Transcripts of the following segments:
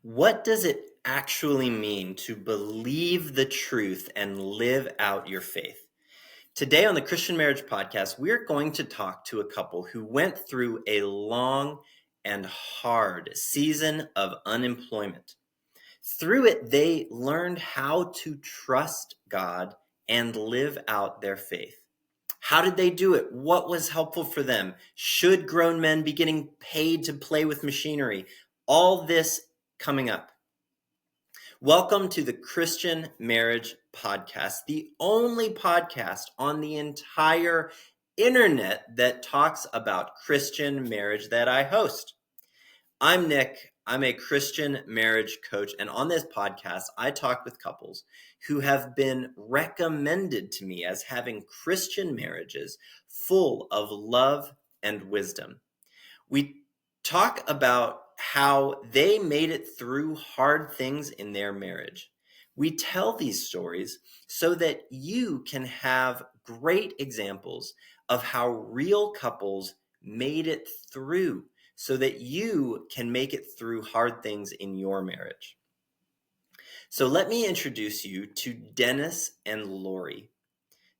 What does it actually mean to believe the truth and live out your faith? Today on the Christian Marriage Podcast, we're going to talk to a couple who went through a long and hard season of unemployment. Through it, they learned how to trust God and live out their faith. How did they do it? What was helpful for them? Should grown men be getting paid to play with machinery? All this coming up. Welcome to the Christian Marriage Podcast, the only podcast on the entire internet that talks about Christian marriage that I host. I'm Nick. I'm a Christian marriage coach, and on this podcast, I talk with couples who have been recommended to me as having Christian marriages full of love and wisdom. We talk about how they made it through hard things in their marriage. We tell these stories so that you can have great examples of how real couples made it through, so that you can make it through hard things in your marriage. So let me introduce you to Dennis and Lori.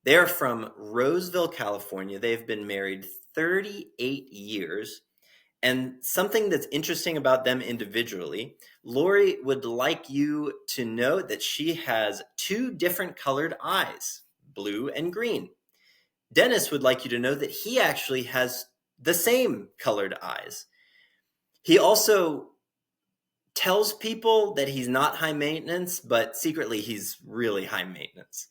They are from Roseville, California. They've been married 38 years. And something that's interesting about them individually, Lori would like you to know that she has two different colored eyes, blue and green. Dennis would like you to know that he actually has the same colored eyes. He also tells people that he's not high maintenance, but secretly he's really high maintenance.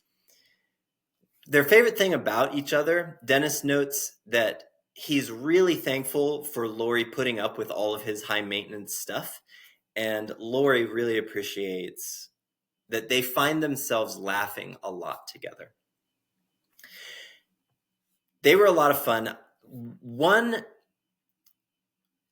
Their favorite thing about each other, Dennis notes that he's really thankful for Lori putting up with all of his high maintenance stuff. And Lori really appreciates that they find themselves laughing a lot together. They were a lot of fun. One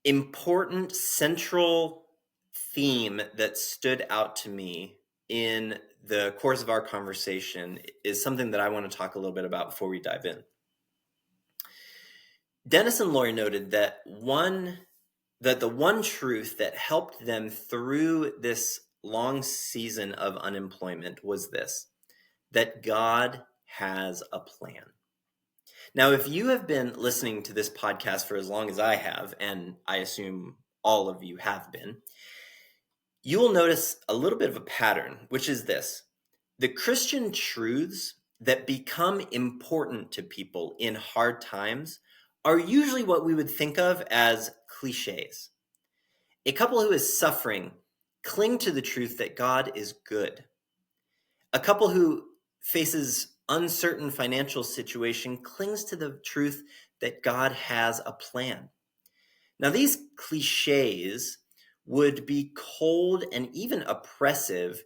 important central theme that stood out to me in the course of our conversation is something that I want to talk a little bit about before we dive in. Dennis and Lori noted that the one truth that helped them through this long season of unemployment was this: that God has a plan. Now, if you have been listening to this podcast for as long as I have, and I assume all of you have been, you will notice a little bit of a pattern, which is this: the Christian truths that become important to people in hard times are usually what we would think of as cliches. A couple who is suffering cling to the truth that God is good. A couple who faces uncertain financial situation clings to the truth that God has a plan. Now, these cliches would be cold and even oppressive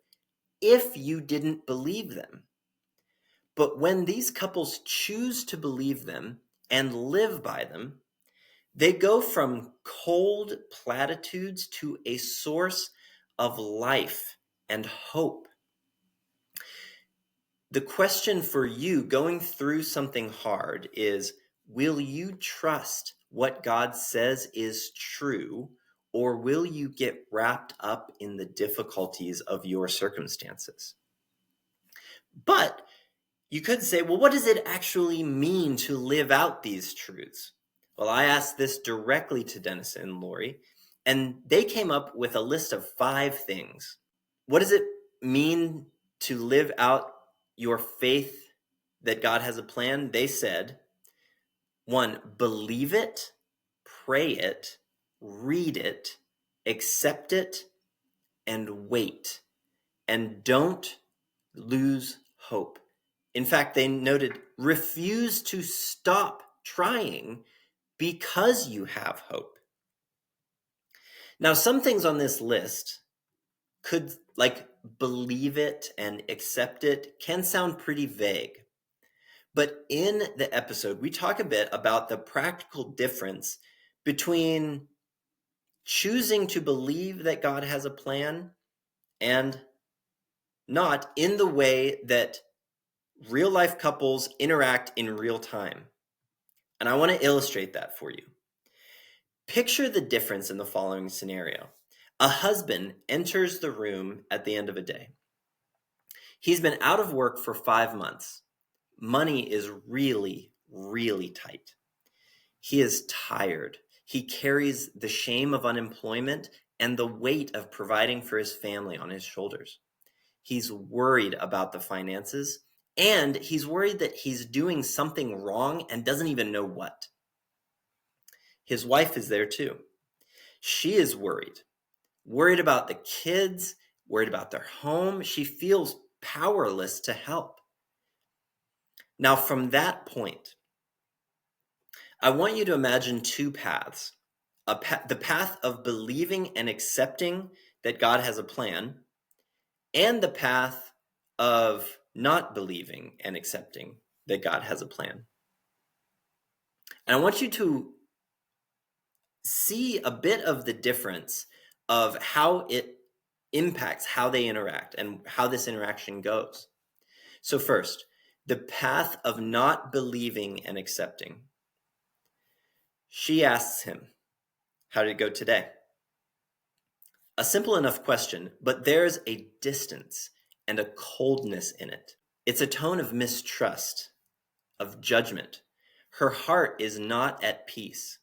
if you didn't believe them. But when these couples choose to believe them and live by them, they go from cold platitudes to a source of life and hope. The question for you going through something hard is, will you trust what God says is true, or will you get wrapped up in the difficulties of your circumstances? But you could say, well, what does it actually mean to live out these truths? Well, I asked this directly to Dennis and Lori, and they came up with a list of 5 things. What does it mean to live out your faith that God has a plan? They said, 1, believe it, pray it, read it, accept it, and wait. And don't lose hope. In fact, they noted, refuse to stop trying because you have hope. Now, some things on this list could, like believe it and accept it, can sound pretty vague. But in the episode, we talk a bit about the practical difference between choosing to believe that God has a plan and not, in the way that real life couples interact in real time. And I want to illustrate that for you. Picture the difference in the following scenario. A husband enters the room at the end of a day. He's been out of work for 5 months. Money is really, really tight. He is tired. He carries the shame of unemployment and the weight of providing for his family on his shoulders. He's worried about the finances, and he's worried that he's doing something wrong and doesn't even know what. His wife is there too. She is worried about the kids, worried about their home. She feels powerless to help. Now, from that point, I want you to imagine two paths. The path of believing and accepting that God has a plan, and the path of not believing and accepting that God has a plan. And I want you to see a bit of the difference of how it impacts how they interact and how this interaction goes. So first, the path of not believing and accepting. She asks him, "How did it go today?" A simple enough question, but there's a distance and a coldness in it. It's a tone of mistrust, of judgment. Her heart is not at peace.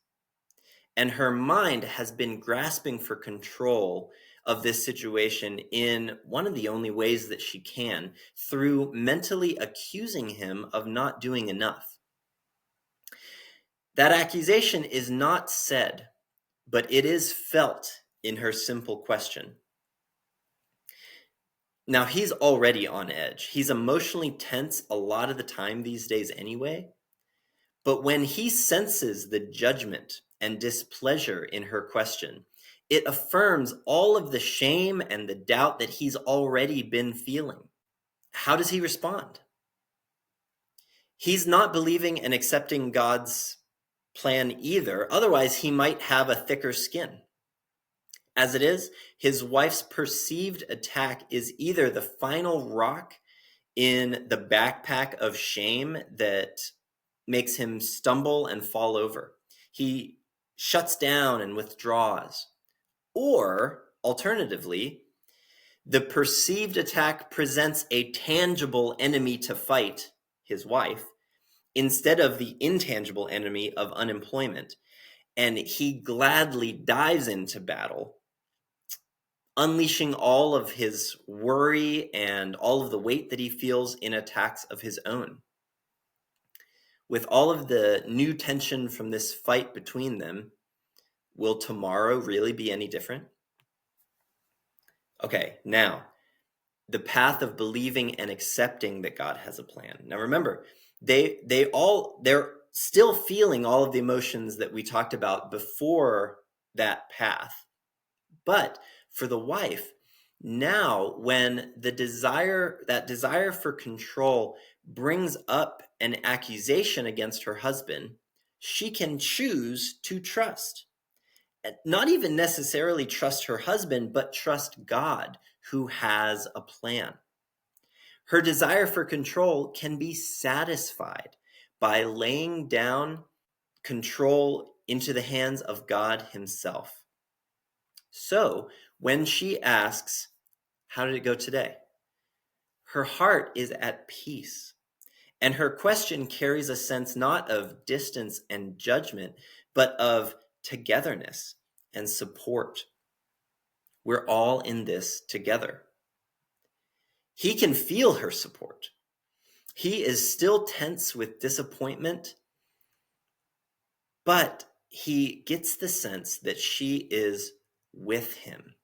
And her mind has been grasping for control of this situation in one of the only ways that she can, through mentally accusing him of not doing enough. That accusation is not said, but it is felt in her simple question. Now, he's already on edge. He's emotionally tense a lot of the time these days anyway. But when he senses the judgment and displeasure in her question, it affirms all of the shame and the doubt that he's already been feeling. How does he respond? He's not believing and accepting God's plan either. Otherwise, he might have a thicker skin. As it is, his wife's perceived attack is either the final rock in the backpack of shame that makes him stumble and fall over. He shuts down and withdraws. Or, alternatively, the perceived attack presents a tangible enemy to fight, his wife, instead of the intangible enemy of unemployment. And he gladly dives into battle, unleashing all of his worry and all of the weight that he feels in attacks of his own. With all of the new tension from this fight between them, will tomorrow really be any different? Okay, now, the path of believing and accepting that God has a plan. Now remember, they're still feeling all of the emotions that we talked about before that path. But for the wife, now when that desire for control brings up an accusation against her husband, she can choose to trust. Not even necessarily trust her husband, but trust God, who has a plan. Her desire for control can be satisfied by laying down control into the hands of God himself. So when she asks, "How did it go today?" her heart is at peace. And her question carries a sense not of distance and judgment, but of togetherness and support. We're all in this together. He can feel her support. He is still tense with disappointment, but he gets the sense that she is with him.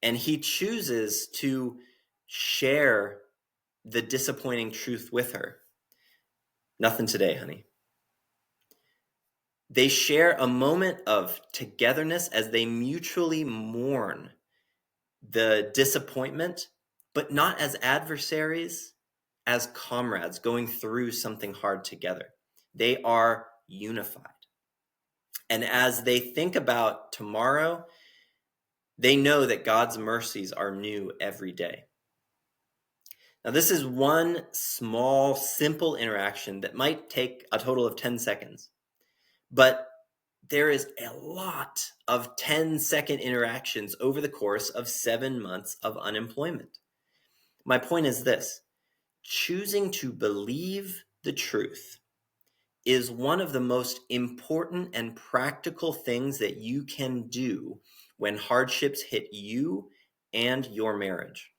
And he chooses to share the disappointing truth with her. "Nothing today, honey." They share a moment of togetherness as they mutually mourn the disappointment, but not as adversaries, as comrades going through something hard together. They are unified. And as they think about tomorrow, they know that God's mercies are new every day. Now, this is one small, simple interaction that might take a total of 10 seconds. But there is a lot of 10-second interactions over the course of 7 months of unemployment. My point is this: choosing to believe the truth is one of the most important and practical things that you can do when hardships hit you and your marriage.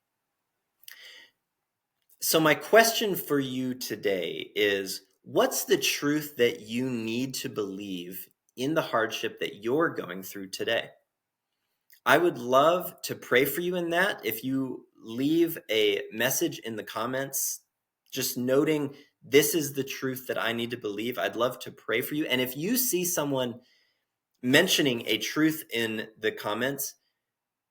So my question for you today is, what's the truth that you need to believe in the hardship that you're going through today? I would love to pray for you in that. If you leave a message in the comments, just noting this is the truth that I need to believe, I'd love to pray for you. And if you see someone mentioning a truth in the comments,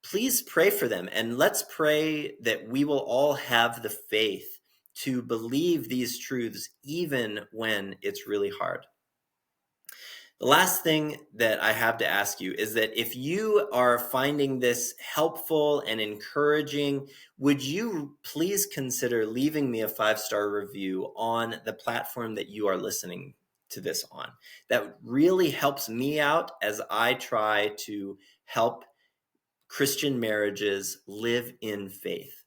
please pray for them. And let's pray that we will all have the faith to believe these truths even when it's really hard. The last thing that I have to ask you is that if you are finding this helpful and encouraging, would you please consider leaving me a 5-star review on the platform that you are listening to this on? That really helps me out as I try to help Christian marriages live in faith.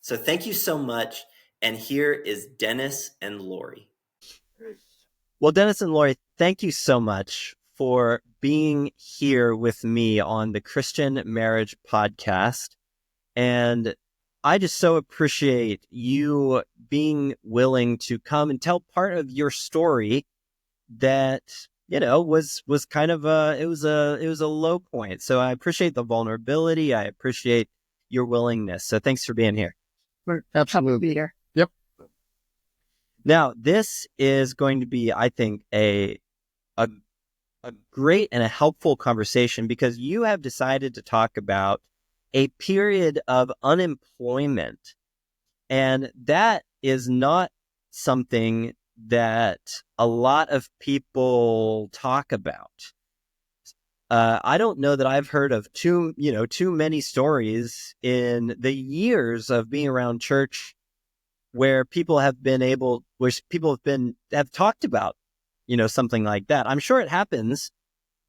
So thank you so much. And here is Dennis and Lori. Well, Dennis and Lori, thank you so much for being here with me on the Christian Marriage Podcast. And I just so appreciate you being willing to come and tell part of your story that, was kind of it was a low point. So I appreciate the vulnerability. I appreciate your willingness. So thanks for being here. Absolutely. Yep. Now, this is going to be, I think, a great and a helpful conversation because you have decided to talk about a period of unemployment. And that is not something that a lot of people talk about. I don't know that I've heard of too many stories in the years of being around church where people have talked about, something like that. I'm sure it happens,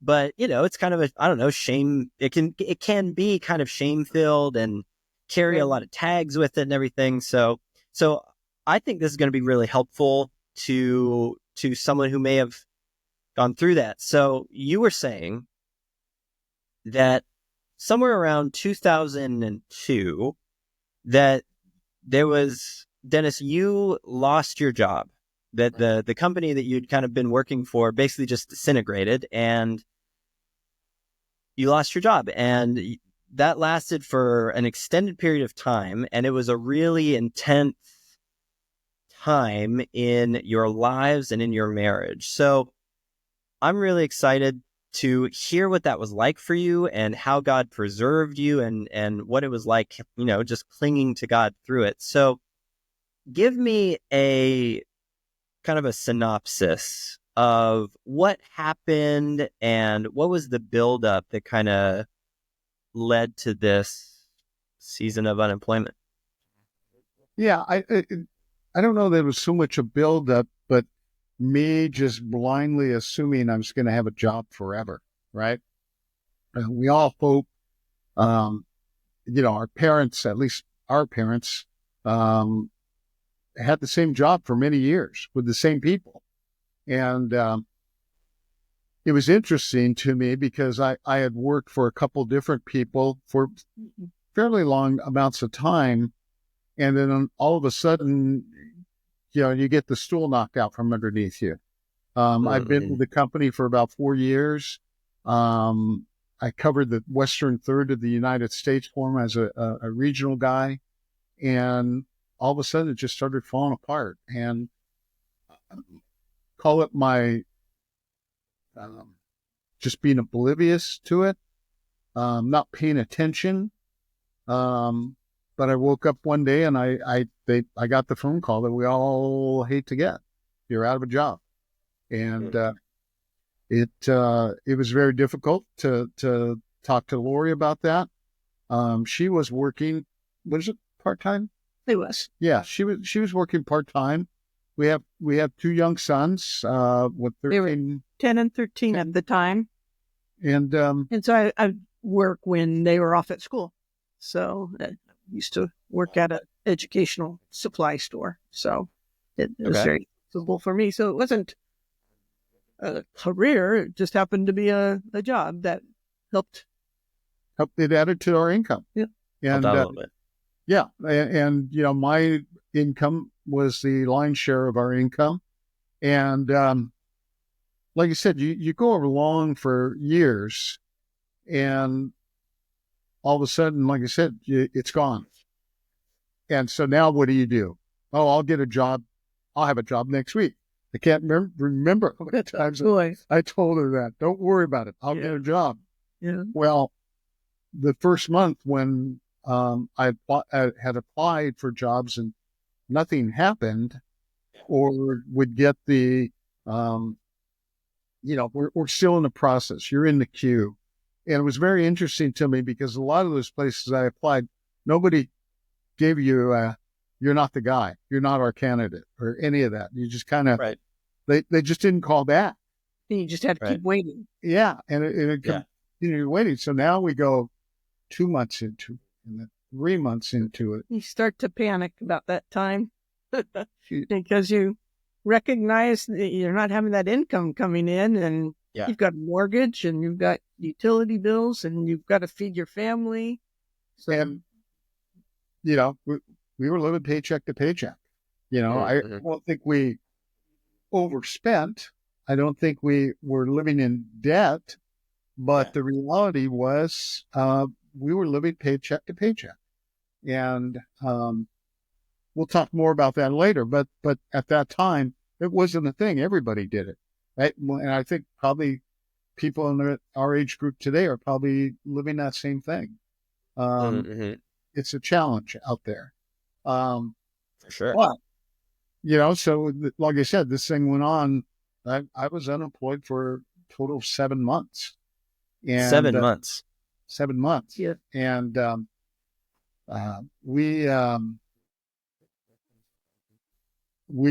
but it's kind of shame. It can be kind of shame filled and carry a lot of tags with it and everything. So I think this is going to be really helpful to someone who may have gone through that. So you were saying that somewhere around 2002 that there was, Dennis, you lost your job, that the company that you'd kind of been working for basically just disintegrated and you lost your job. And that lasted for an extended period of time. And it was a really intense time in your lives and in your marriage. So I'm really excited to hear what that was like for you and how God preserved you and what it was like, just clinging to God through it. So give me a kind of a synopsis of what happened and what was the buildup that kind of led to this season of unemployment. Yeah, I don't know that it was so much a buildup, but me just blindly assuming I was going to have a job forever, right? We all hope, our parents, at least our parents, had the same job for many years with the same people. And it was interesting to me because I had worked for a couple different people for fairly long amounts of time. And then all of a sudden, you get the stool knocked out from underneath you. I've been with the company for about 4 years. I covered the western third of the United States for them as a regional guy. And all of a sudden it just started falling apart. And call it my just being oblivious to it, not paying attention. But I woke up one day and I got the phone call that we all hate to get. You're out of a job. And it was very difficult to talk to Lori about that. She was working, was it part-time? It was. Yeah, she was working part-time. We have 2 young sons, with 13. They were 10 and 13 at the time. And And so I work when they were off at school. So I used to work at an educational supply store. So it was Okay. very suitable for me. So it wasn't a career. It just happened to be a job that helped. it added to our income. Yeah. And Helped out a little bit. yeah, and my income was the lion's share of our income. And like I said, you go along for years, and all of a sudden, like I said, it's gone. And so now what do? Oh, I'll get a job. I'll have a job next week. I can't remember how many times Boy. I told her that. Don't worry about it. I'll Yeah. get a job. Yeah. Well, the first month when I had applied for jobs and nothing happened, or would get the, we're still in the process. You're in the queue. And it was very interesting to me because a lot of those places I applied, nobody gave you, you're not the guy. You're not our candidate or any of that. You just kind of, Right. they just didn't call back. You just had to keep waiting. Yeah. And it Yeah. continued waiting. So now we go 2 months into it and then 3 months into it. You start to panic about that time because you recognize that you're not having that income coming in, and Yeah. you've got a mortgage and you've got utility bills and you've got to feed your family. So And, we were living paycheck to paycheck. I don't think we overspent. I don't think we were living in debt, but the reality was we were living paycheck to paycheck. And we'll talk more about that later. But at that time, it wasn't a thing. Everybody did it. Right? And I think probably people in our age group today are probably living that same thing. It's a challenge out there. For sure. But, so like I said, this thing went on. I was unemployed for a total of 7 months. And 7 months. 7 months. Yeah. And we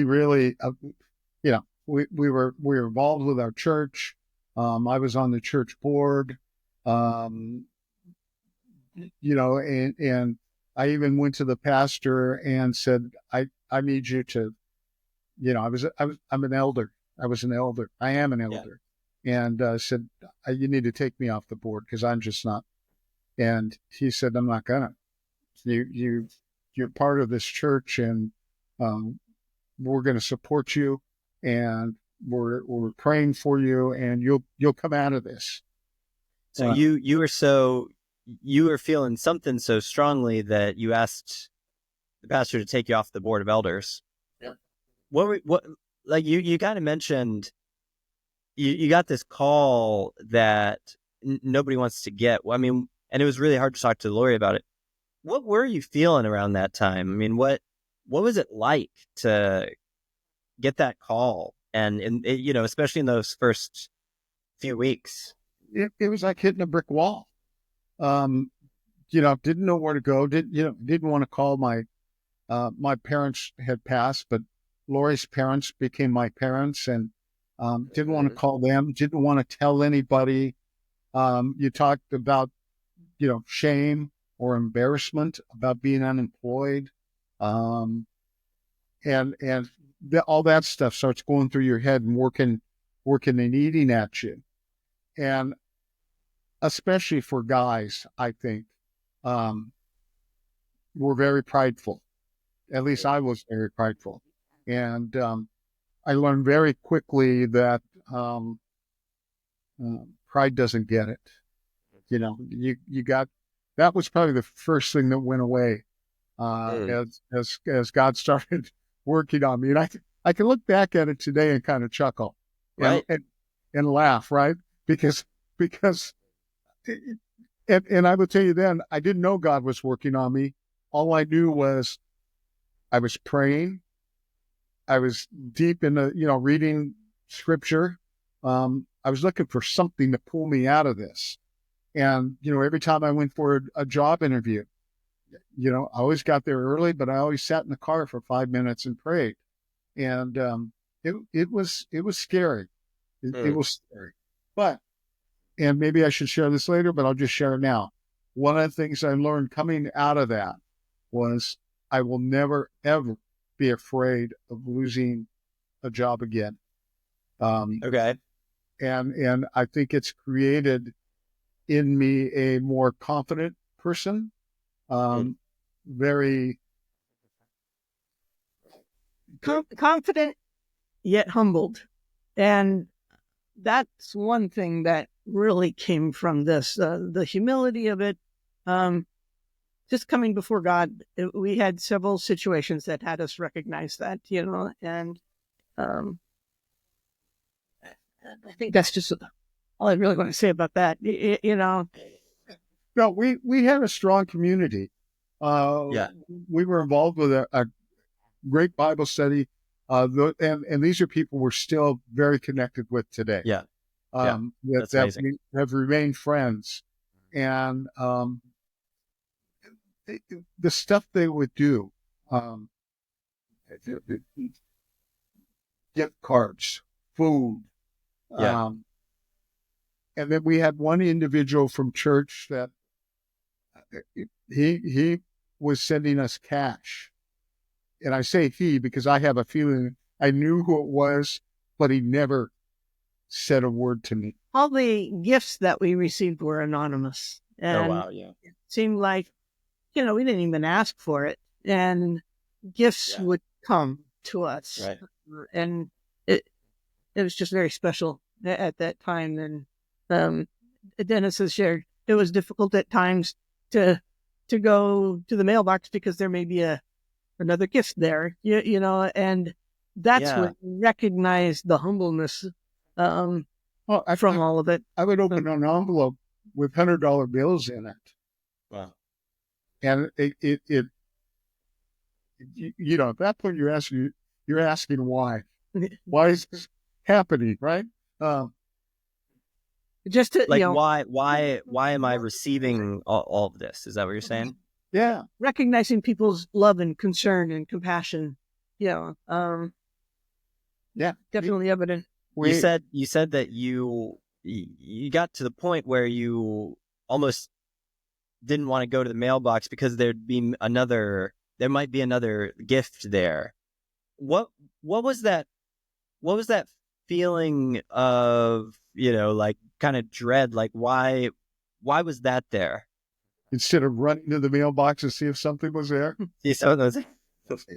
really, we were involved with our church. I was on the church board, and I even went to the pastor and said, I need you to, I'm an elder. I was an elder. I am an elder. And said, you need to take me off the board because I'm just not. And he said, I'm not gonna. You're part of this church, and we're going to support you, and we're praying for you, and you'll come out of this. So you were feeling something so strongly that you asked the pastor to take you off the board of elders. Yeah. What like you kind of mentioned you got this call that nobody wants to get. I mean, and it was really hard to talk to Lori about it. What were you feeling around that time? I mean, what was it like to get that call? And especially in those first few weeks. It was like hitting a brick wall. Didn't know where to go. Didn't want to call my parents had passed, but Lori's parents became my parents, and didn't want to call them. Didn't want to tell anybody. You talked about, shame or embarrassment about being unemployed. And all that stuff starts going through your head and working and eating at you. And especially for guys, I think, we're very prideful. At least I was very prideful. And I learned very quickly that pride doesn't get it. You got, that was probably the first thing that went away as God started working on me. And I can look back at it today and kind of chuckle, right, and laugh, right? Because and I will tell you then, I didn't know God was working on me. All I knew was I was praying. I was deep in reading scripture. I was looking for something to pull me out of this. And, every time I went for a job interview, I always got there early, but I always sat in the car for 5 minutes and prayed. And it was scary. It was scary. But and maybe I should share this later, but I'll just share it now. One of the things I learned coming out of that was I will never, ever be afraid of losing a job again. Okay. And I think it's created in me a more confident person, very Confident yet humbled. And that's one thing that really came from this, the humility of it. Just coming before God, we had several situations that had us recognize that, and I think that's just all I really want to say about that. No, we had a strong community. We were involved with a great Bible study, and these are people we're still very connected with today. Yeah. That's amazing. Have remained friends, and the stuff they would do, gift cards, food. And then we had one individual from church that he was sending us cash. And I say he because I have a feeling I knew who it was, but he never said a word to me. All the gifts that we received were anonymous. And it seemed like, we didn't even ask for it. And gifts would come to us. Right. And it was just very special at that time. And Dennis has shared, it was difficult at times to go to the mailbox because there may be another gift there, and that's what recognized the humbleness from all of it. I would open an envelope with $100 bills in it. Wow. And it at that point you're asking why. Why is this happening, right? Just to, why am I receiving all of this? Is that what you're saying? Yeah. Recognizing people's love and concern and compassion. Definitely evident. You said that you got to the point where you almost didn't want to go to the mailbox because there might be another gift there. What was that feeling of, like kind of dread? Like why was that there? Instead of running to the mailbox to see if something was there.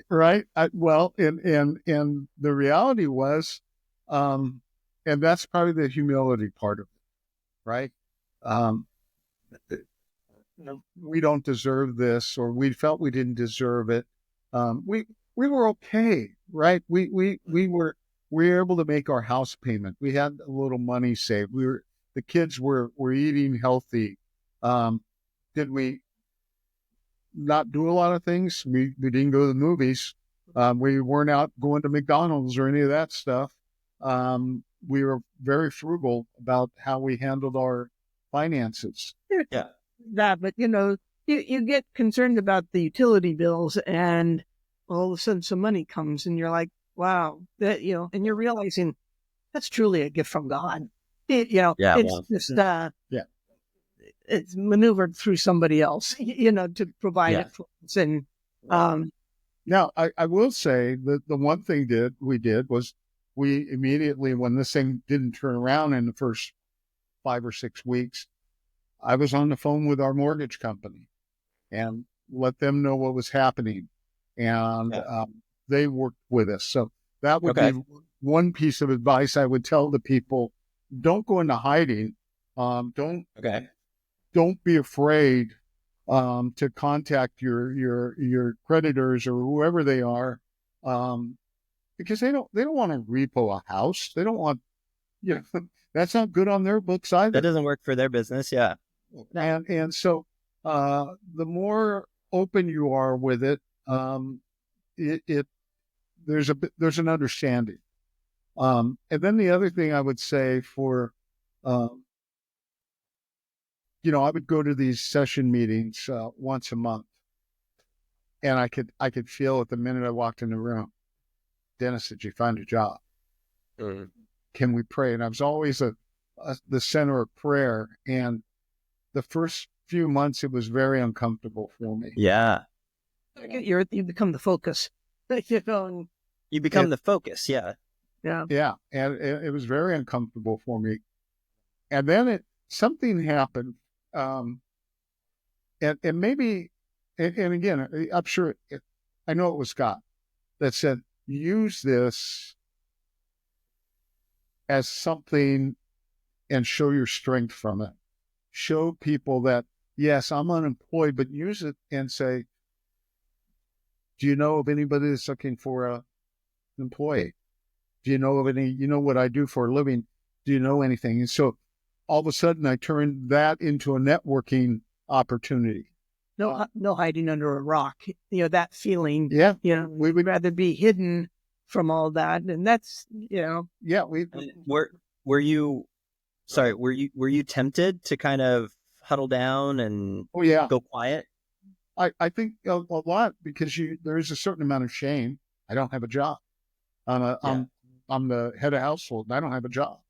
Right. And the reality was, and that's probably the humility part of it, right? We don't deserve this, or we felt we didn't deserve it. We were okay, right? We were able to make our house payment. We had a little money saved. The kids were eating healthy. Did we not do a lot of things? We didn't go to the movies. We weren't out going to McDonald's or any of that stuff. We were very frugal about how we handled our finances. Yeah. That, but you get concerned about the utility bills, and all of a sudden some money comes, and you're like, wow, that and you're realizing that's truly a gift from God. It's maneuvered through somebody else, to provide it for us. And now I will say that the one thing we did was we immediately, when this thing didn't turn around in the first 5 or 6 weeks, I was on the phone with our mortgage company and let them know what was happening. And they worked with us. So that would be one piece of advice I would tell the people. Don't go into hiding. Don't be afraid to contact your creditors or whoever they are, because they don't want to repo a house. They don't want, that's not good on their books either. That doesn't work for their business. Yeah. And so the more open you are with it, there's an understanding. And then the other thing I would say for, I would go to these session meetings once a month, and I could feel it the minute I walked in the room. Dennis, did you find a job? Can we pray? And I was always a the center of prayer. And the first few months, it was very uncomfortable for me. Yeah. You become the focus. You know, You become the focus. Yeah. yeah. Yeah, and it was very uncomfortable for me. And then something happened, and maybe, and again, I'm sure, I know it was God that said, use this as something and show your strength from it. Show people that, yes, I'm unemployed, but use it and say, do you know of anybody that's looking for an employee? Do you know of any, you know what I do for a living? Do you know anything? And so all of a sudden I turned that into a networking opportunity. No hiding under a rock. You know, that feeling. Yeah. You know, we would rather be hidden from all that. And that's, you know. Yeah. Were you tempted to kind of huddle down and go quiet? I think a lot, because there's a certain amount of shame. I don't have a job. I'm the head of household. I don't have a job.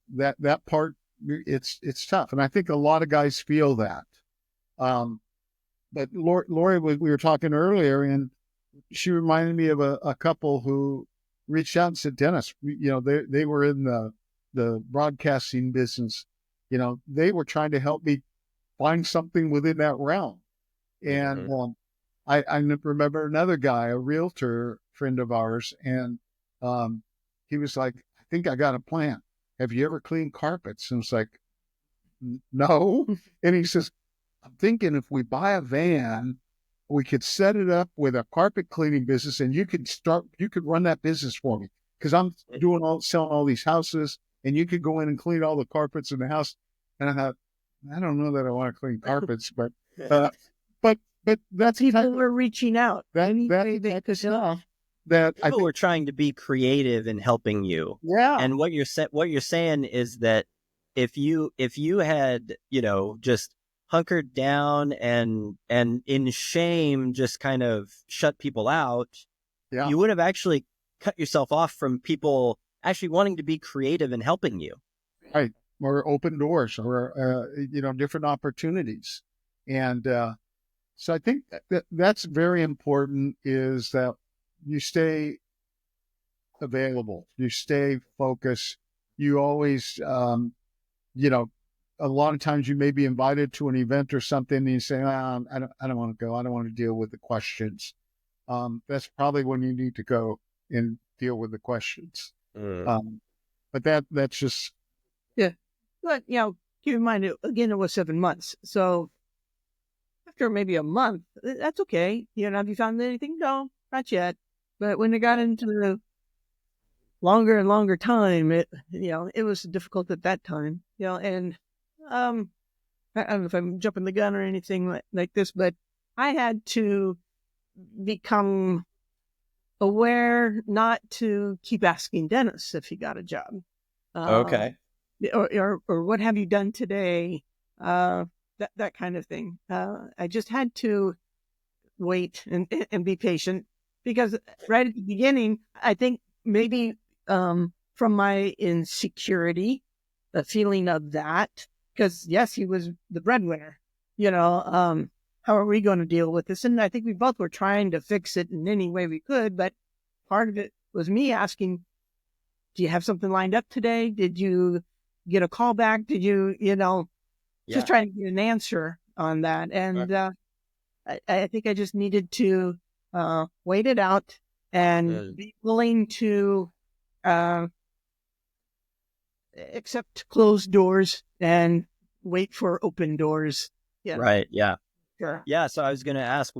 That part, it's tough, and I think a lot of guys feel that. But Lori, we were talking earlier, and she reminded me of a couple who reached out and said, "Dennis, you know, they were in the broadcasting business. You know, they were trying to help me find something within that realm." And I remember another guy, a realtor friend of ours, and he was like, "I think I got a plan. Have you ever cleaned carpets?" And it's like, "No." And he says, "I'm thinking if we buy a van, we could set it up with a carpet cleaning business, and you could run that business for me, because I'm selling all these houses, and you could go in and clean all the carpets in the house." And I thought, I don't know that I want to clean carpets, but that's people were reaching out. People were trying to be creative in helping you. Yeah. And what you're saying is that if you had, you know, just hunkered down and in shame just kind of shut people out, you would have actually cut yourself off from people actually wanting to be creative and helping you. Right. Or open doors, or different opportunities. And so I think that's very important, is that you stay available, you stay focused. You always, a lot of times you may be invited to an event or something, and you say, I don't want to go. I don't want to deal with the questions. That's probably when you need to go and deal with the questions. But that's just. Yeah. But, you know, keep in mind, it was 7 months. So after maybe a month, that's okay. You know, have you found anything? No, not yet. But when it got into the longer and longer time, it was difficult at that time. You know, and I don't know if I'm jumping the gun or anything like this, but I had to become aware not to keep asking Dennis if he got a job. Okay. Or what have you done today? That kind of thing. I just had to wait and be patient, because right at the beginning, I think maybe from my insecurity, the feeling of that, because yes, he was the breadwinner. You know, how are we going to deal with this? And I think we both were trying to fix it in any way we could, but part of it was me asking, "Do you have something lined up today? Did you get a call back? Did you, just trying to get an answer on that." And I think I just needed to wait it out and be willing to accept closed doors and wait for open doors. Yeah. Right. Yeah. Sure. Yeah. So I was going to ask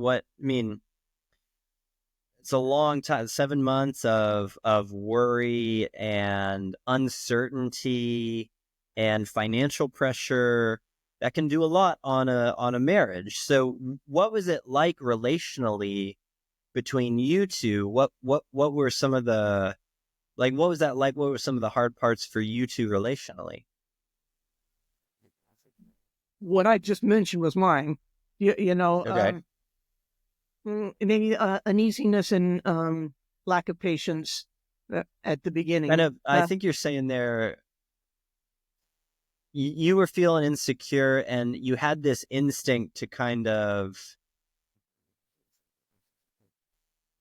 it's a long time, 7 months of worry and uncertainty and financial pressure that can do a lot on a marriage. So what was it like relationally between you two? What were some of the, what was that like? What were some of the hard parts for you two relationally? What I just mentioned was mine. Okay. Maybe uneasiness and lack of patience at the beginning. Kind of, I think you're saying there, you were feeling insecure and you had this instinct to kind of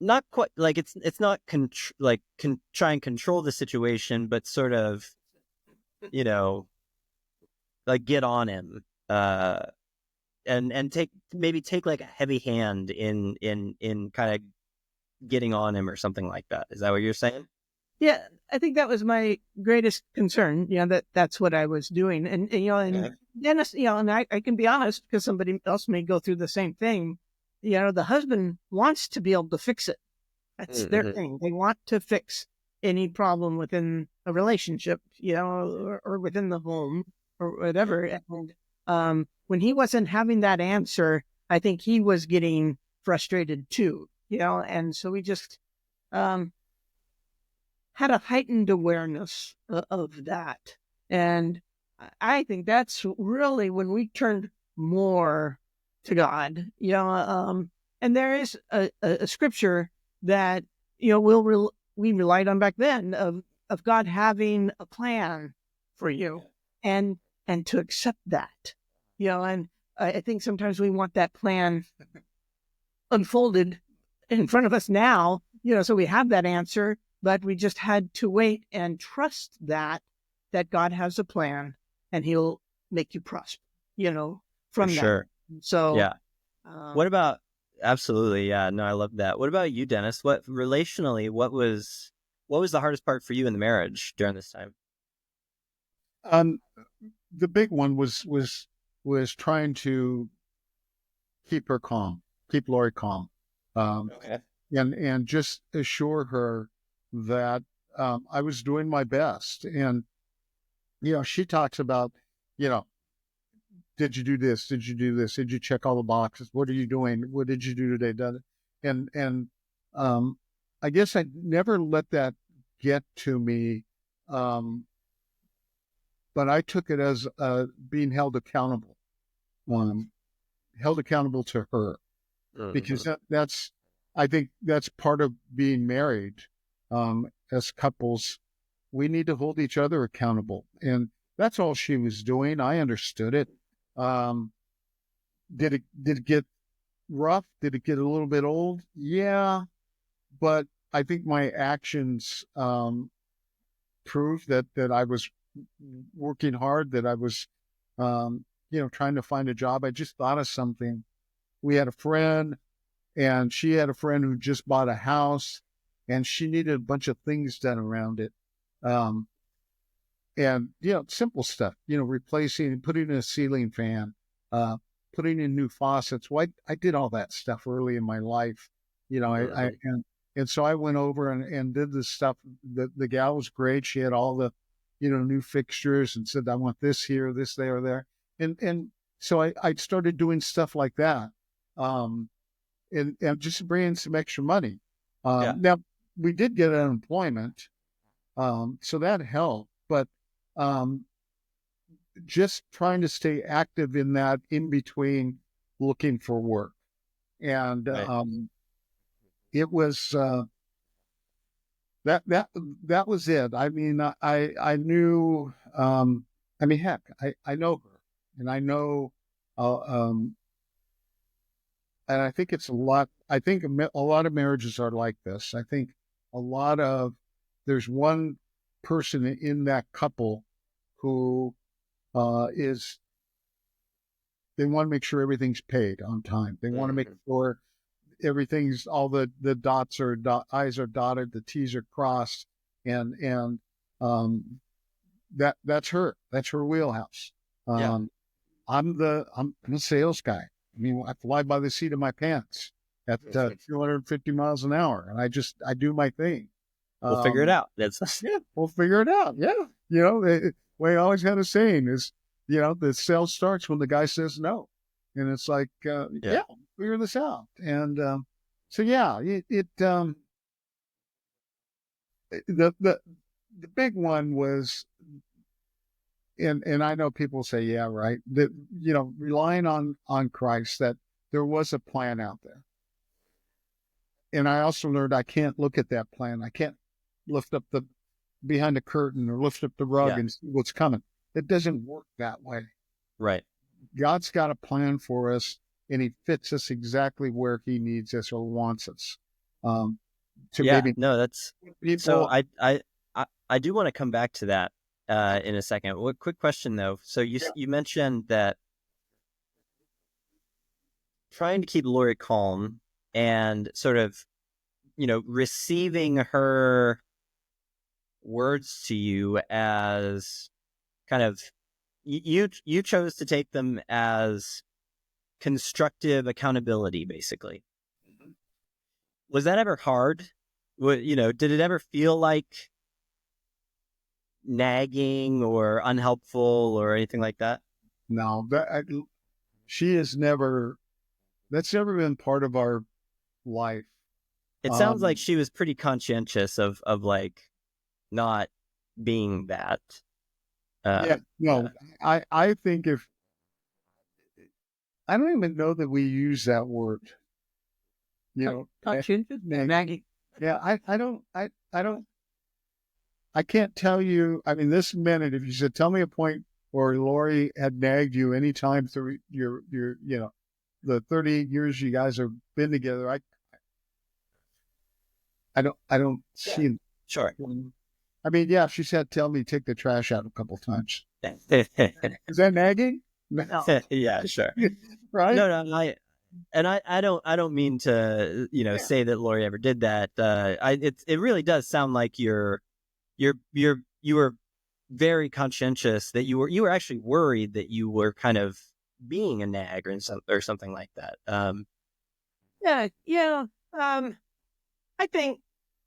not quite like it's not try and control the situation, but sort of, like get on him, and take like a heavy hand in kind of getting on him or something like that. Is that what you're saying? Yeah, I think that was my greatest concern. That's what I was doing, and Dennis, and I can be honest because somebody else may go through the same thing. The husband wants to be able to fix it. That's their thing. They want to fix any problem within a relationship, or within the home or whatever. And when he wasn't having that answer, I think he was getting frustrated too, and so we just had a heightened awareness of that. And I think that's really when we turned more to God, and there is a scripture that, we relied on back then of God having a plan for you and to accept that, and I think sometimes we want that plan unfolded in front of us now, so we have that answer, but we just had to wait and trust that God has a plan and he'll make you prosper, from that. Sure. So, yeah. What about, absolutely. Yeah. No, I love that. What about you, Dennis? Relationally, what was the hardest part for you in the marriage during this time? The big one was trying to keep her calm, keep Lori calm. Okay. And just assure her that I was doing my best. And, she talks about, did you do this? Did you do this? Did you check all the boxes? What are you doing? What did you do today? And I guess I never let that get to me. But I took it as being held accountable to her, because I think that's part of being married. As couples, we need to hold each other accountable. And that's all she was doing. I understood it. Did it get rough? Did it get a little bit old? Yeah. But I think my actions proved that I was working hard, that I was, trying to find a job. I just thought of something. We had a friend, and she had a friend who just bought a house, and she needed a bunch of things done around it. And, simple stuff, replacing, putting in a ceiling fan, putting in new faucets. Well, I did all that stuff early in my life, and so I went over and did this stuff. The gal was great. She had all the, new fixtures and said, I want this here, this there, there. And so I started doing stuff like that. And just bringing some extra money. Now, we did get unemployment, so that helped. But just trying to stay active in that in between looking for work. And it was that was it. I mean, I knew. Heck, I know her, and I know. And I think it's a lot. I think a lot of marriages are like this. I think there's one person in that couple who they want to make sure everything's paid on time. They want to make sure everything's, all the dots are I's are dotted, the T's are crossed, and that's her. That's her wheelhouse. I'm the sales guy. I mean, I fly by the seat of my pants at 250 miles an hour, and I do my thing. We'll figure it out. We'll figure it out. Yeah. The way I always had a saying is, the sale starts when the guy says no. And it's like, figure this out. And so, yeah, the big one was, and I know people say, yeah, right, that, relying on Christ, that there was a plan out there. And I also learned I can't look at that plan. I can't lift up the behind the curtain or lift up the rug Yeah. and see what's coming. It doesn't work that way. Right. God's got a plan for us, and He fits us exactly where He needs us or wants us. To Yeah. maybe No, that's people. so. I do want to come back to that in a second. Well, quick question though. So you mentioned that trying to keep Lori calm and sort of, receiving her words to you as kind of you chose to take them as constructive accountability, basically. Was that ever hard? Did it ever feel like nagging or unhelpful or anything like that? No, she has never. That's never been part of our life. It sounds like she was pretty conscientious of like not being that. Yeah, no, I think if I don't even know that we use that word. Conscientious, nagging. Yeah, I don't. I can't tell you. I mean, this minute, if you said, "Tell me a point where Lori had nagged you any time through your the 38 years you guys have been together," I don't see it. Sure. I mean, yeah, she said, "Tell me, take the trash out a couple times." Is that nagging? No. Yeah, sure. Right? No, I don't mean to, say that Lori ever did that. It really does sound like you were very conscientious, that you were actually worried that you were kind of being a nag or something like that. Yeah. I think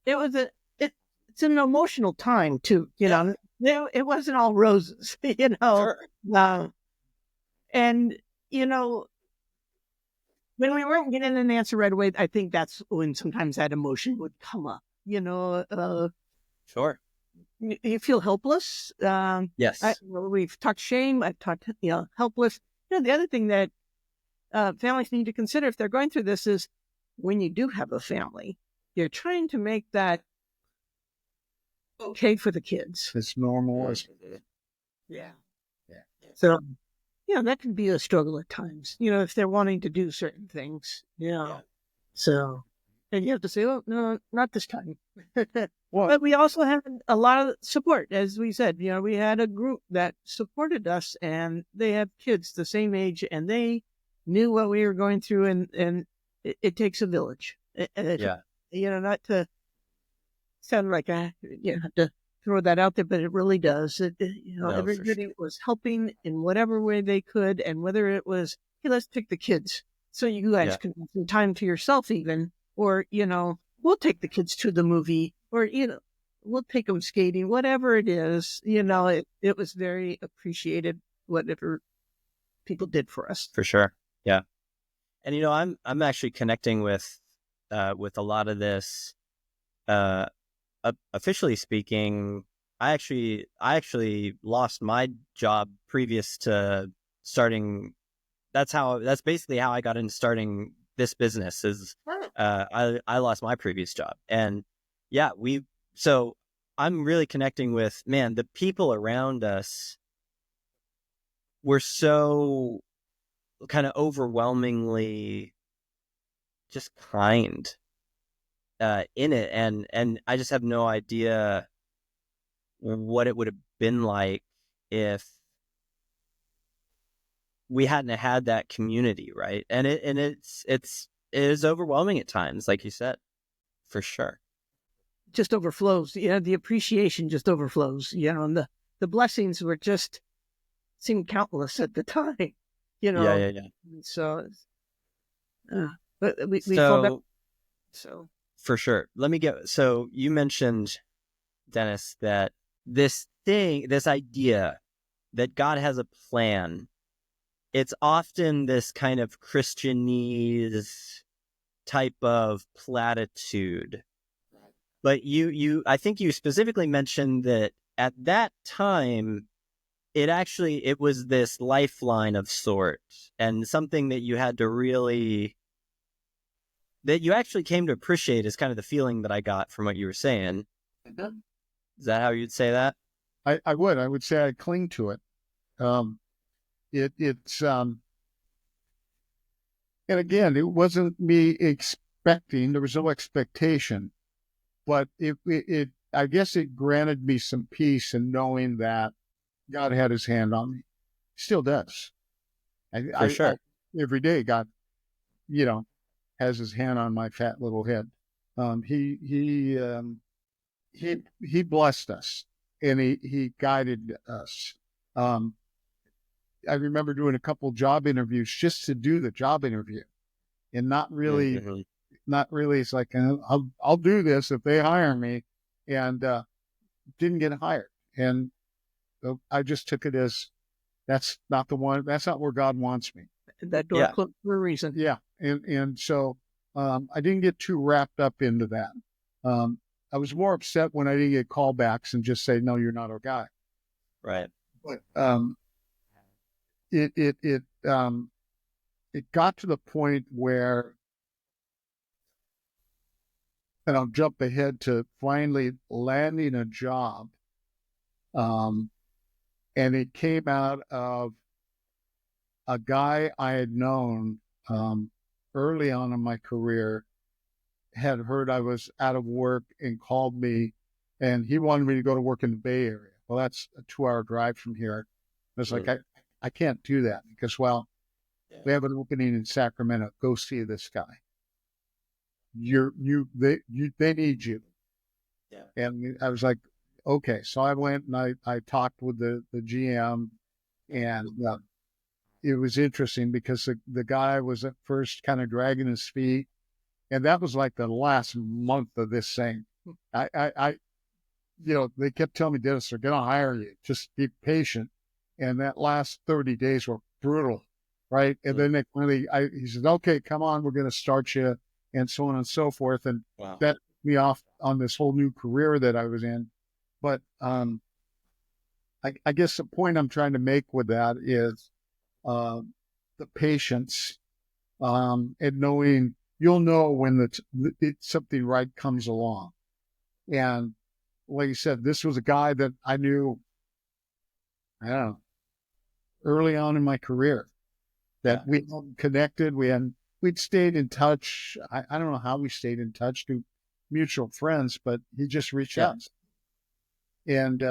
it's an emotional time too. It wasn't all roses. Sure. And when we weren't getting an answer right away, I think that's when sometimes that emotion would come up. Sure. You feel helpless. Yes. We've talked shame. I've talked, helpless. The other thing that families need to consider if they're going through this is when you do have a family, you're trying to make that okay for the kids. It's normal. Yeah. So, that can be a struggle at times, if they're wanting to do certain things, So, and you have to say, oh, no, not this time. But we also had a lot of support, as we said. We had a group that supported us, and they have kids the same age, and they knew what we were going through, and it takes a village. Not to sound like I have to throw that out there, but it really does. Everybody was helping in whatever way they could, and whether it was, hey, let's pick the kids so you guys can have some time to yourself, even, or we'll take the kids to the movie, or we'll take them skating, whatever it is. It was very appreciated, whatever people did for us. For sure. Yeah. And I'm actually connecting with a lot of this. Officially speaking, I actually lost my job previous to starting. That's basically how I got into starting this business. I lost my previous job, and so I'm really connecting with, man, the people around us were so kind of overwhelmingly just kind in it, and I just have no idea what it would have been like if we hadn't had that community, right? And it is overwhelming at times, like you said, for sure. Just overflows. The appreciation just overflows. And the blessings were just seemed countless at the time. Yeah. So, but we fall back. So for sure. So you mentioned, Dennis, that this idea that God has a plan, it's often this kind of Christianese type of platitude. But I think you specifically mentioned that at that time, it was this lifeline of sorts, and something that you had to that you actually came to appreciate, is kind of the feeling that I got from what you were saying. Is that how you'd say that? I would say I cling to it. It's and again, it wasn't me expecting. There was no expectation, but I guess it granted me some peace in knowing that God had His hand on me. Still does. For sure. Every day, God, has His hand on my fat little head. He blessed us, and he guided us. I remember doing a couple job interviews just to do the job interview, and not really. It's like I'll do this if they hire me, and didn't get hired. And I just took it as that's not the one. That's not where God wants me. That door closed for a reason. Yeah, and so I didn't get too wrapped up into that. I was more upset when I didn't get callbacks and just say, "No, you're not our guy." Right. But it got to the point where, and I'll jump ahead to finally landing a job. And it came out of a guy I had known early on in my career, had heard I was out of work and called me, and he wanted me to go to work in the Bay Area. Well, that's a 2-hour drive from here. I was like, I can't do that because, we have an opening in Sacramento. Go see this guy. They need you. Yeah. And I was like, okay. So I went and I talked with the GM, and it was interesting because the guy was at first kind of dragging his feet, and that was like the last month of this thing. They kept telling me, "Dennis, they're going to hire you. Just be patient." And that last 30 days were brutal, right? And then he said, "Okay, come on, we're going to start you," and so on and so forth. And that put me off on this whole new career that I was in. But I guess the point I'm trying to make with that is the patience and knowing you'll know when something right comes along. And like you said, this was a guy that I knew, I don't know, early on in my career, that we connected. We'd stayed in touch. I don't know how we stayed in touch, through mutual friends, but he just reached out. And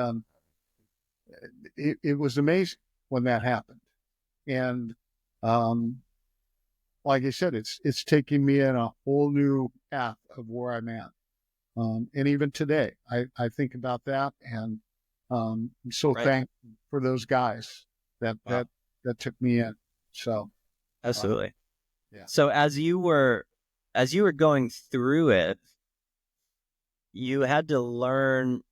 it was amazing when that happened. And like I said, it's taking me in a whole new path of where I'm at. And even today, I think about that, and I'm so thankful for those guys that took me in. So absolutely. So as you were going through it, you had to learn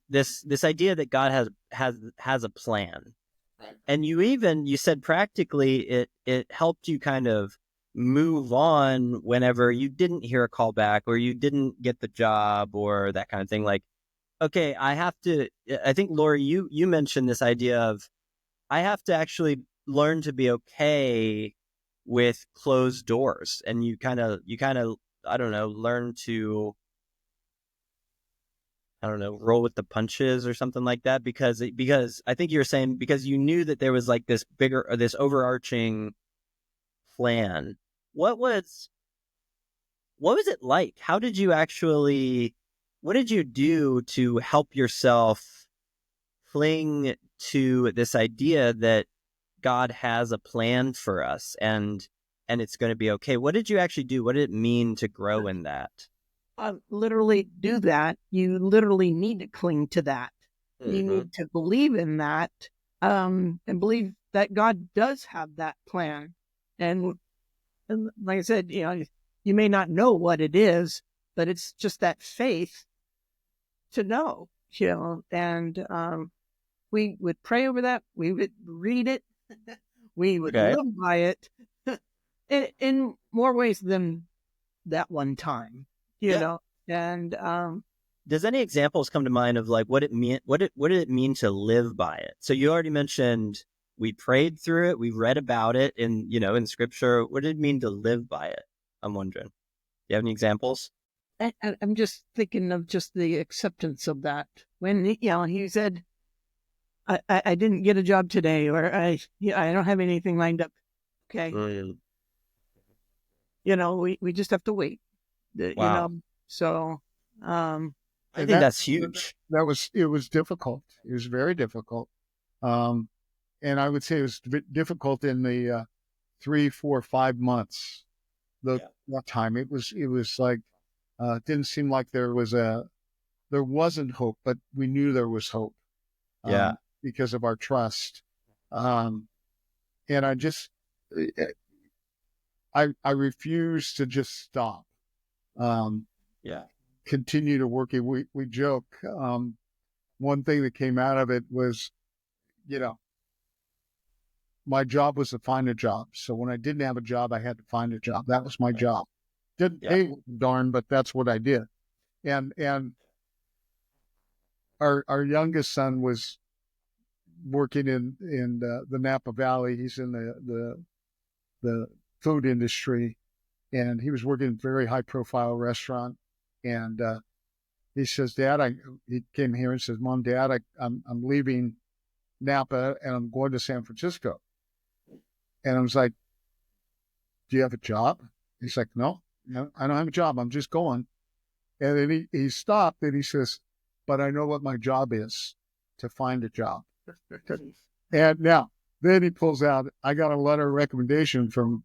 this idea that God has a plan. And you said practically it helped you kind of move on whenever you didn't hear a call back or you didn't get the job or that kind of thing. Like, okay, I think, Lori, you mentioned this idea of, I have to actually learn to be okay with closed doors. And you kind of, I don't know, learn to, I don't know, roll with the punches or something like that, because I think you were saying, because you knew that there was like this bigger, or this overarching plan. What was it like? What did you do to help yourself cling to this idea that God has a plan for us and it's going to be okay? What did you actually do? What did it mean to grow in that? Literally do that. You literally need to cling to that. Mm-hmm. You need to believe in that, and believe that God does have that plan. And like I said, you may not know what it is, but it's just that faith to know, and we would pray over that. We would read it. We would live by it in more ways than that one time. You know, and does any examples come to mind of like what it mean? What did it mean to live by it? So you already mentioned we prayed through it, we read about it in Scripture. What did it mean to live by it? I'm wondering. Do you have any examples? I'm just thinking of just the acceptance of that. When he said, I didn't get a job today, or I don't have anything lined up. Okay. We just have to wait. Wow. So, I And think that's huge. it was difficult. It was very difficult. And I would say it was difficult in the 3, 4, 5 months. That time, it was like it didn't seem like there wasn't hope, but we knew there was hope. Yeah. Because of our trust. And I just I refuse to just stop. Continue to work it. We joke. One thing that came out of it was, my job was to find a job. So when I didn't have a job, I had to find a job. That was my job. Didn't pay darn, but that's what I did. And our youngest son was working in the Napa Valley. He's in the food industry, and he was working in a very high profile restaurant. And he says, Dad, he came here and says, Mom, Dad, I'm leaving Napa and I'm going to San Francisco. And I was like, do you have a job? He's like, no, I don't have a job. I'm just going. And then he stopped and he says, but I know what my job is, to find a job. And now, then he pulls out, I got a letter of recommendation from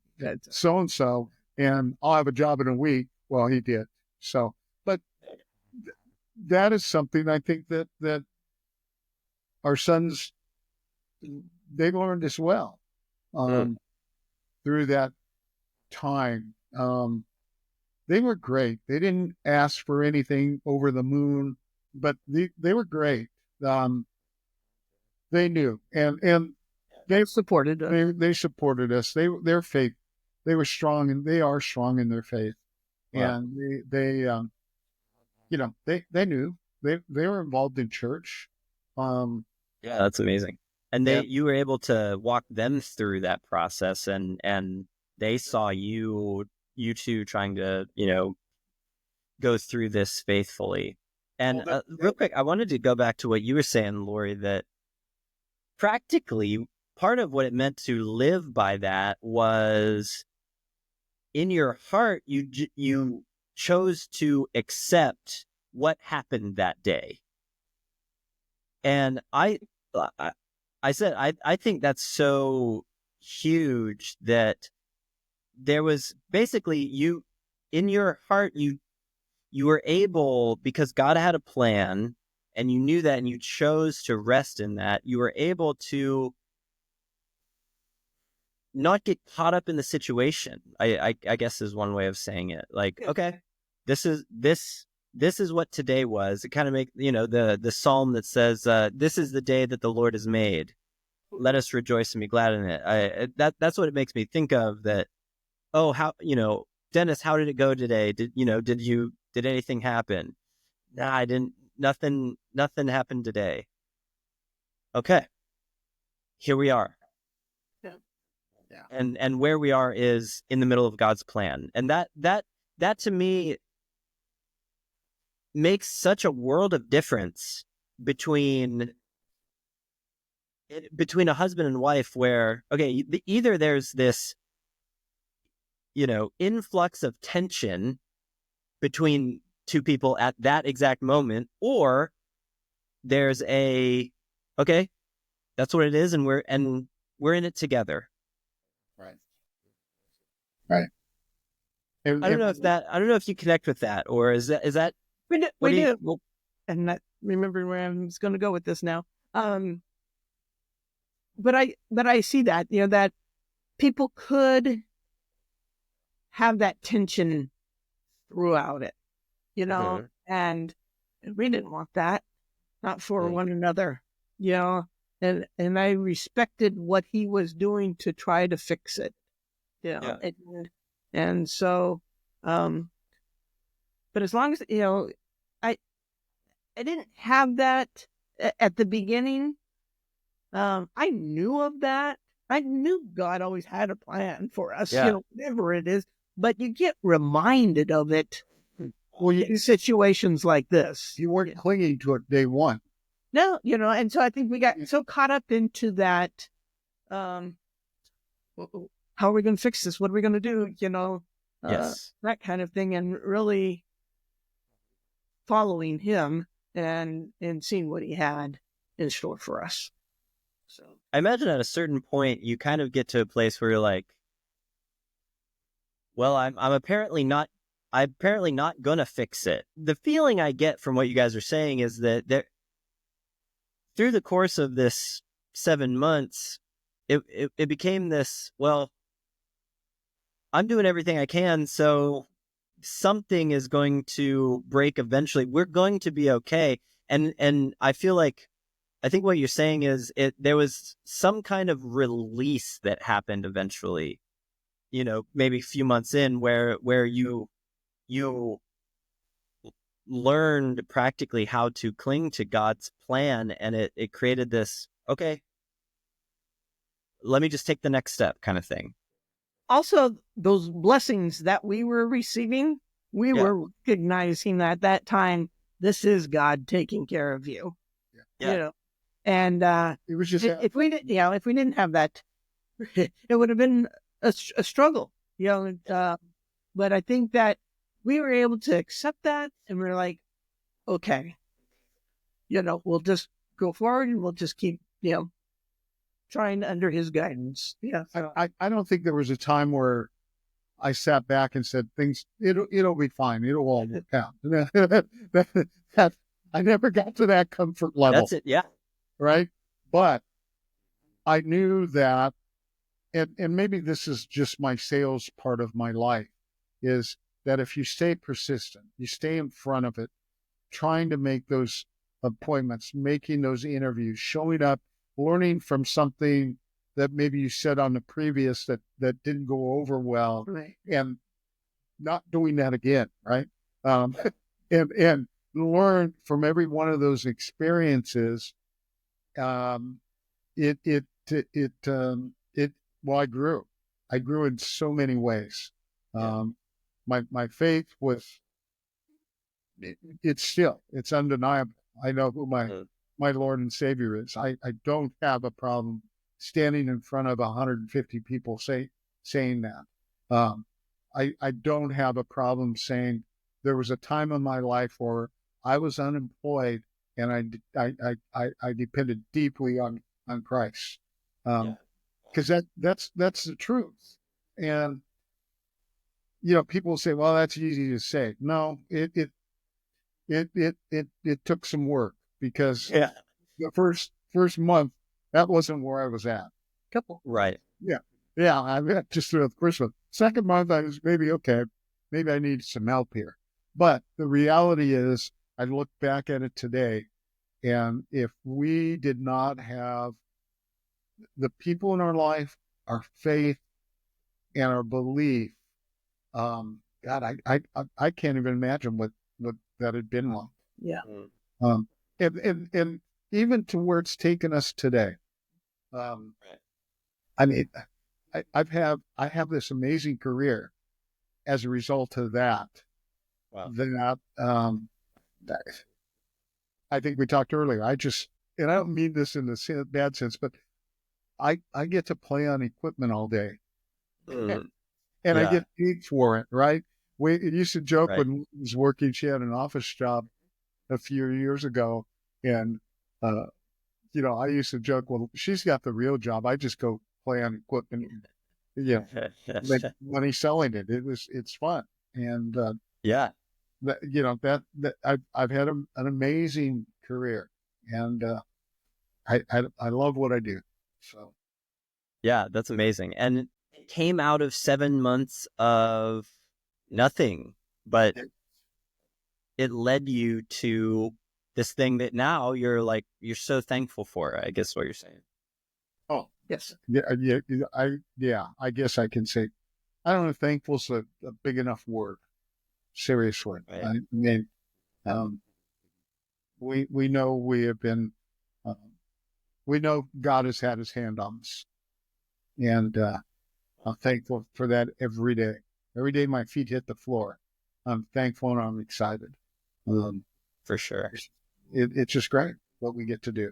so-and-so, and I'll have a job in a week. Well, he did. So, but that is something I think that our sons, they've learned as well through that time. They were great. They didn't ask for anything over the moon, but they were great. They knew, and they supported us. They supported us. Their faith, they were strong, and they are strong in their faith. Wow. And they knew they were involved in church. That's amazing. And you were able to walk them through that process, and they saw you two trying to, go through this faithfully. And real quick, I wanted to go back to what you were saying, Lori, that practically part of what it meant to live by that was in your heart, you chose to accept what happened that day. And I said, I think that's so huge that there was basically in your heart, you were able, because God had a plan and you knew that and you chose to rest in that, you were able to not get caught up in the situation. I guess is one way of saying it. Like, okay, this is what today was. It kind of make, the psalm that says, this is the day that the Lord has made. Let us rejoice and be glad in it. That's what it makes me think of, that, oh, how, Dennis, how did it go today? Did anything happen? Nah, I didn't, nothing happened today. Okay. Here we are. Yeah. And where we are is in the middle of God's plan. And that to me makes such a world of difference between a husband and wife, where, okay, either there's this, influx of tension between two people at that exact moment, or there's okay, that's what it is, and we're in it together. Right. I don't know if you connect with that, or is that we do. And not remembering where I was going to go with this now. But I see that, that people could have that tension throughout it, and we didn't want that, not for one another, and I respected what he was doing to try to fix it, and so, but as long as, I didn't have that at the beginning. I knew of that. I knew God always had a plan for us, whatever it is, but you get reminded of it Well, in situations like this. you weren't clinging to it day one. No, and so I think we got so caught up into that. How are we going to fix this? What are we going to do? Yes. That kind of thing, and really following him and seeing what he had in store for us. So I imagine at a certain point you kind of get to a place where you're like, well, I'm apparently not gonna fix it. The feeling I get from what you guys are saying is that through the course of this 7 months, it became this, well, I'm doing everything I can, so something is going to break eventually. We're going to be okay. And I feel like, I think what you're saying is there was some kind of release that happened eventually, maybe a few months in where you learned practically how to cling to God's plan, and it created this, okay, let me just take the next step kind of thing. also, those blessings that we were receiving, we were recognizing at that time, this is God taking care of you. Yeah. And It was just if we didn't have that, it would have been a struggle. But I think that we were able to accept that, and we're like, okay, we'll just go forward, and we'll just keep, trying under his guidance. Yeah. I don't think there was a time where I sat back and said it'll be fine. It'll all work out. I never got to that comfort level. That's it. Yeah. Right. But I knew that, and maybe this is just my sales part of my life, is that if you stay persistent, you stay in front of it, trying to make those appointments, making those interviews, showing up, learning from something that maybe you said on the previous that didn't go over well, Right. and not doing that again, right? And learn from every one of those experiences. Well, I grew in so many ways. My faith was, it's undeniable. I know who my Lord and Savior is. I don't have a problem standing in front of 150 people saying that. I don't have a problem saying there was a time in my life where I was unemployed and I depended deeply on Christ. Because that's the truth. And people say, well, that's easy to say. No, it took some work, because the first month, that wasn't where I was at. Right. Yeah, I just through the first one. Second month, I was maybe okay. Maybe I need some help here. But the reality is, I look back at it today, and if we did not have the people in our life, our faith, and our belief, God, I can't even imagine what that had been like. Yeah. And even to where it's taken us today. I mean, I have this amazing career as a result of that. Wow. That I think we talked earlier. And I don't mean this in the bad sense, but I get to play on equipment all day, and I get paid for it. Right? We used to joke when we was working. She had an office job a few years ago, and I used to joke, well, she's got the real job. I just go play on equipment, make money selling it. It's fun, and I've had an amazing career, and I love what I do. So yeah, that's amazing. And it came out of 7 months of nothing, but it led you to this thing that now you're so thankful for, I guess what you're saying. Oh, yes. I guess I can say, I don't know if thankful's a big enough word. Seriously. Right. I mean, we know we have been, we know God has had his hand on us, and I'm thankful for that every day. Every day my feet hit the floor, I'm thankful and I'm excited. For sure. It's just great what we get to do.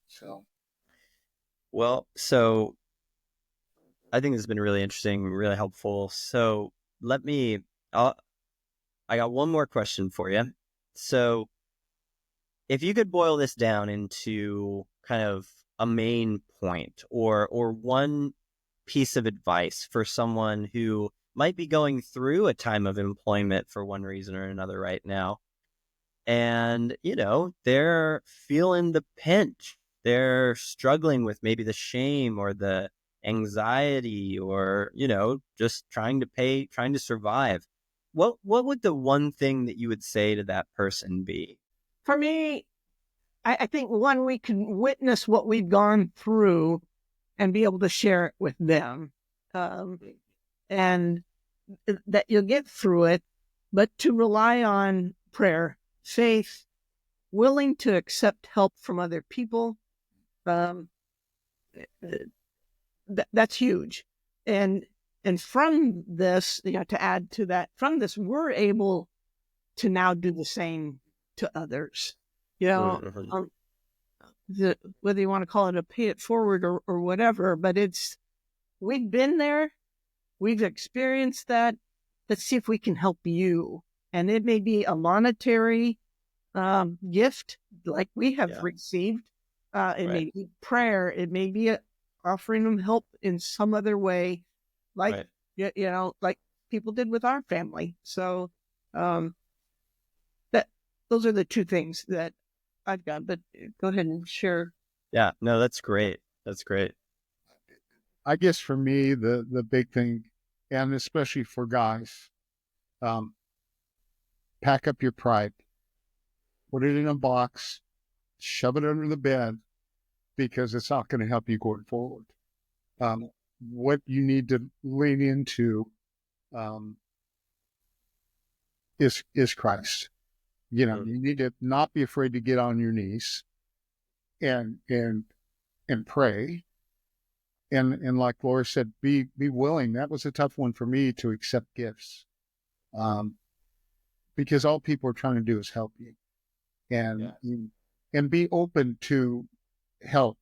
So, Well, so I think this has been really interesting, really helpful. So I got one more question for you. So if you could boil this down into kind of a main point or one piece of advice for someone who might be going through a time of employment for one reason or another right now, and, they're feeling the pinch. They're struggling with maybe the shame or the anxiety or, just trying to survive. What would the one thing that you would say to that person be? For me, I think one, we can witness what we've gone through and be able to share it with them. And that you'll get through it, but to rely on prayer, faith, willing to accept help from other people. That's huge. And from this, to add to that, from this, we're able to now do the same to others. Mm-hmm. Whether you want to call it a pay it forward or whatever, but we've been there, we've experienced that. Let's see if we can help you. And it may be a monetary gift like we have received. It may be prayer. It may be offering them help in some other way, like like people did with our family. So those are the two things that I've got. But go ahead and share. Yeah, no, that's great. That's great. I guess for me, the big thing, and especially for guys, pack up your pride, put it in a box, shove it under the bed, because it's not going to help you going forward. What you need to lean into is Christ. You need to not be afraid to get on your knees and pray. And like Laura said, be willing. That was a tough one for me to accept gifts. Because all people are trying to do is help you. And be open to help.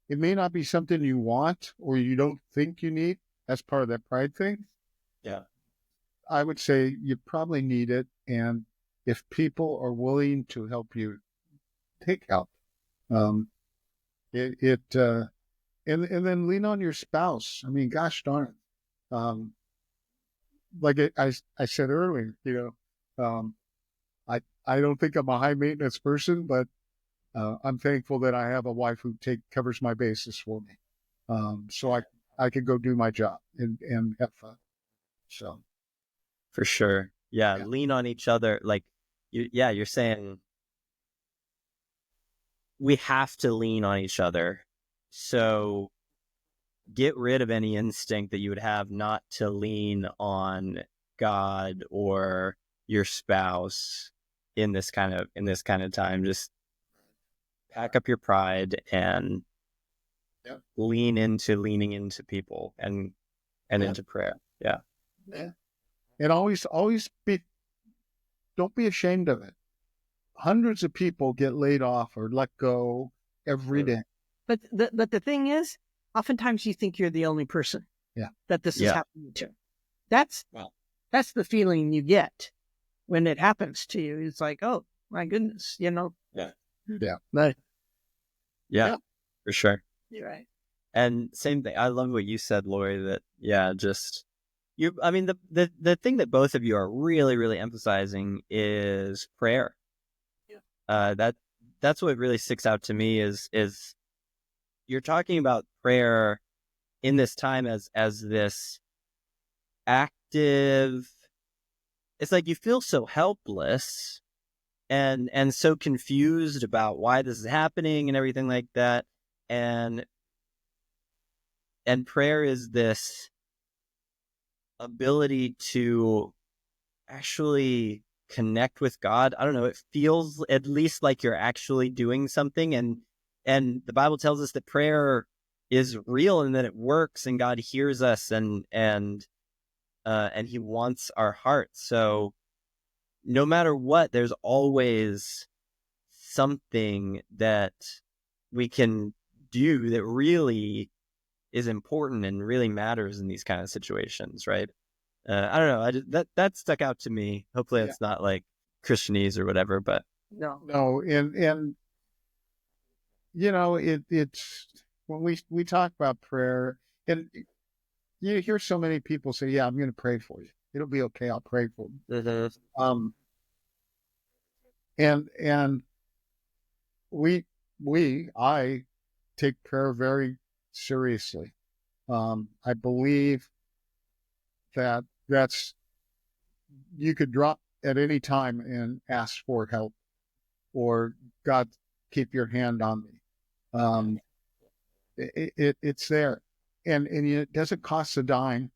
It may not be something you want or you don't think you need. That's part of that pride thing. Yeah. I would say you probably need it. And if people are willing to help you, take help. And then lean on your spouse. I mean, gosh darn it. Like I said earlier, I don't think I'm a high maintenance person, but I'm thankful that I have a wife who covers my bases for me. So I could go do my job and have fun. So. For sure. Yeah. Lean on each other. Like, you're saying we have to lean on each other. So get rid of any instinct that you would have not to lean on God or your spouse in this kind of time. Just pack up your pride and leaning into people and into prayer. Yeah. And always don't be ashamed of it. Hundreds of people get laid off or let go every day. But the thing is, oftentimes you think you're the only person that this is happening to. That's the feeling you get when it happens to you. It's like, oh my goodness, Yeah. But, for sure. You're right. And same thing. I love what you said, Lori, that, the thing that both of you are really, really emphasizing is prayer. Yeah. That's what really sticks out to me is you're talking about prayer in this time as this active. It's like you feel so helpless and so confused about why this is happening and everything like that. And prayer is this ability to actually connect with God. I don't know. It feels at least like you're actually doing something. And the Bible tells us that prayer is real and that it works and God hears us and he wants our hearts. So no matter what, there's always something that we can do that really is important and really matters in these kind of situations, right? I don't know. That stuck out to me. Hopefully, it's not like Christianese or whatever, but No, and it's when we talk about prayer, and you hear so many people say, "Yeah, I'm going to pray for you. It'll be okay. I'll pray for you." And I take prayer very seriously. I believe that's you could drop at any time and ask for help, or God, keep your hand on me. It's there, and it doesn't cost a dime.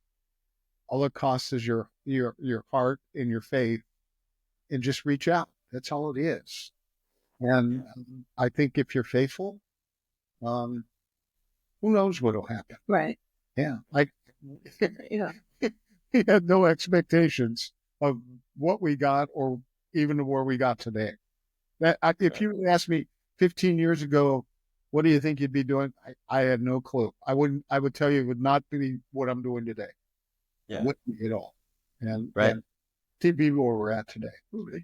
All it costs is your heart and your faith, and just reach out. That's all it is. And I think if you're faithful, who knows what'll happen? Right. Yeah, Yeah. we had no expectations of what we got, or even where we got today. If you asked me 15 years ago, what do you think you'd be doing? I had no clue. I would tell you it would not be what I'm doing today. Yeah. Wouldn't be at all. And to be where we're at today. Right.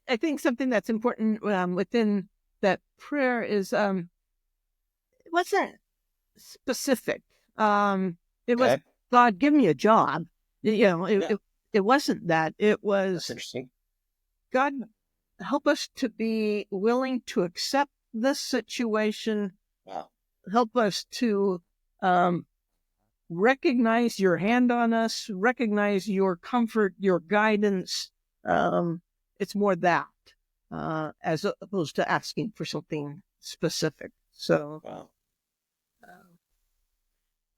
I think something that's important within that prayer is it wasn't specific. It was, God, give me a job. It wasn't that. It was, That's interesting. God, help us to be willing to accept this situation. Wow. Help us to recognize your hand on us, recognize your comfort, your guidance. It's more that as opposed to asking for something specific. So, Wow.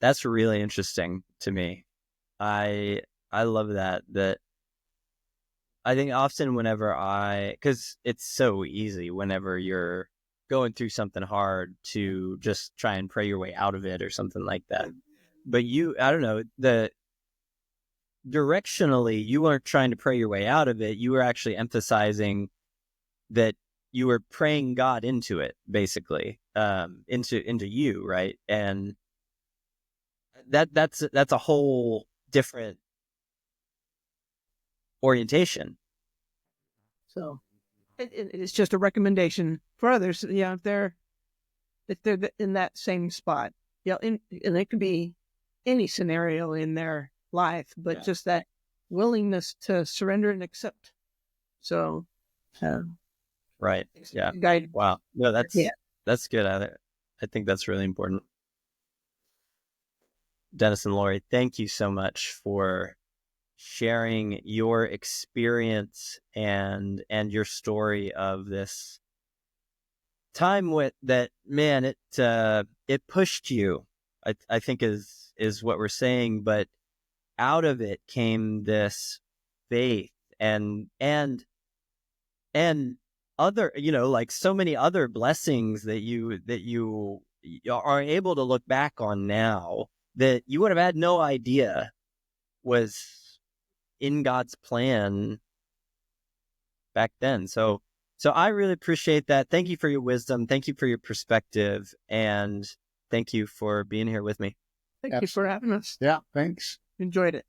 that's really interesting to me. I love that I think often because it's so easy whenever you're going through something hard to just try and pray your way out of it or something like that. But I don't know, directionally, you weren't trying to pray your way out of it. You were actually emphasizing that you were praying God into it, basically, into you, right? And that's a whole different orientation. So it's just a recommendation for others. Yeah, if they're in that same spot, and it could be any scenario in their life, but just that willingness to surrender and accept. So, right. Yeah. Guide. Wow. No, that's good. I think that's really important. Dennis and Lori, thank you so much for sharing your experience and your story of this time with that. Man, it pushed you, I think is what we're saying, but out of it came this faith and other, like so many other blessings that you are able to look back on now that you would have had no idea was in God's plan back then. So I really appreciate that. Thank you for your wisdom. Thank you for your perspective. And thank you for being here with me. Thank you for having us. Yeah, thanks. Enjoyed it.